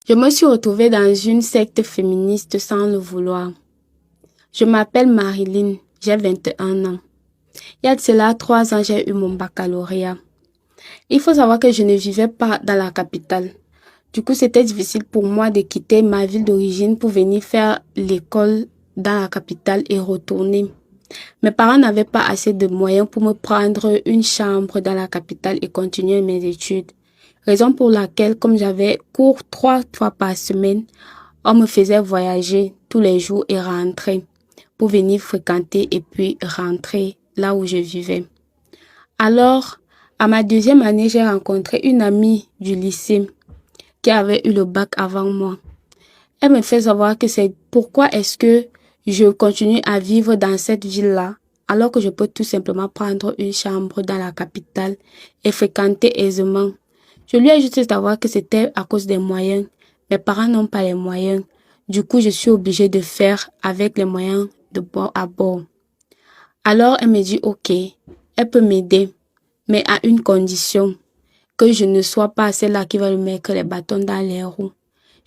Je me suis retrouvée dans une secte féministe sans le vouloir. Je m'appelle Marilyn, j'ai 21 ans. Il y a de cela 3 ans, j'ai eu mon baccalauréat. Il faut savoir que je ne vivais pas dans la capitale. Du coup, c'était difficile pour moi de quitter ma ville d'origine pour venir faire l'école dans la capitale et retourner. Mes parents n'avaient pas assez de moyens pour me prendre une chambre dans la capitale et continuer mes études. Raison pour laquelle, comme j'avais cours 3 fois par semaine, on me faisait voyager tous les jours et rentrer pour venir fréquenter et puis rentrer là où je vivais. Alors, à ma 2e année, j'ai rencontré une amie du lycée qui avait eu le bac avant moi. Elle me fait savoir que c'est pourquoi est-ce que je continue à vivre dans cette ville-là alors que je peux tout simplement prendre une chambre dans la capitale et fréquenter aisément. Je lui ai juste dit savoir que c'était à cause des moyens. Mes parents n'ont pas les moyens. Du coup, je suis obligée de faire avec les moyens de bord à bord. Alors, elle me dit OK, elle peut m'aider, mais à une condition, que je ne sois pas celle-là qui va lui mettre les bâtons dans les roues.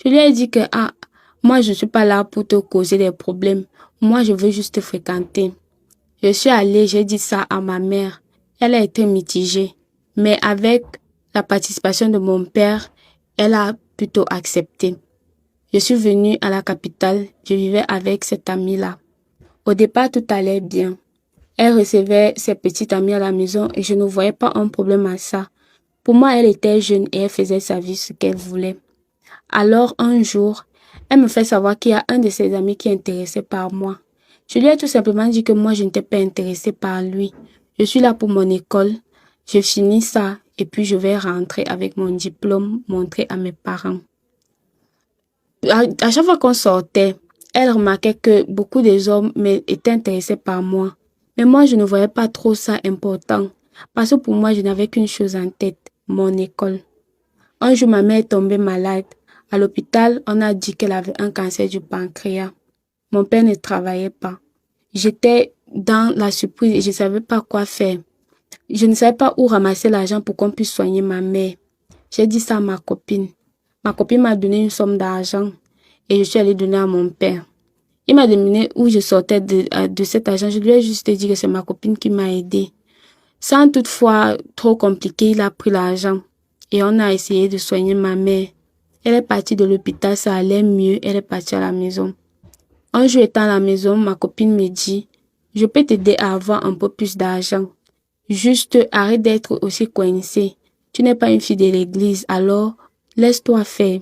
Je lui ai dit que moi, je ne suis pas là pour te causer des problèmes. Moi, je veux juste te fréquenter. Je suis allée, j'ai dit ça à ma mère. Elle a été mitigée. Mais avec la participation de mon père, elle a plutôt accepté. Je suis venue à la capitale. Je vivais avec cette amie-là. Au départ, tout allait bien. Elle recevait ses petites amies à la maison et je ne voyais pas un problème à ça. Pour moi, elle était jeune et elle faisait sa vie ce qu'elle voulait. Alors, un jour, elle me fait savoir qu'il y a un de ses amis qui est intéressé par moi. Je lui ai tout simplement dit que moi, je n'étais pas intéressée par lui. Je suis là pour mon école. Je finis ça et puis je vais rentrer avec mon diplôme, montrer à mes parents. À chaque fois qu'on sortait, elle remarquait que beaucoup des hommes étaient intéressés par moi. Mais moi, je ne voyais pas trop ça important. Parce que pour moi, je n'avais qu'une chose en tête, mon école. Un jour, ma mère est tombée malade. À l'hôpital, on a dit qu'elle avait un cancer du pancréas. Mon père ne travaillait pas. J'étais dans la surprise et je ne savais pas quoi faire. Je ne savais pas où ramasser l'argent pour qu'on puisse soigner ma mère. J'ai dit ça à ma copine. Ma copine m'a donné une somme d'argent et je suis allée donner à mon père. Il m'a demandé où je sortais de cet argent. Je lui ai juste dit que c'est ma copine qui m'a aidée. Sans toutefois trop compliqué, il a pris l'argent et on a essayé de soigner ma mère. Elle est partie de l'hôpital, ça allait mieux, elle est partie à la maison. Un jour étant à la maison, ma copine me dit, je peux t'aider à avoir un peu plus d'argent. Juste arrête d'être aussi coincée. Tu n'es pas une fille de l'église, alors laisse-toi faire.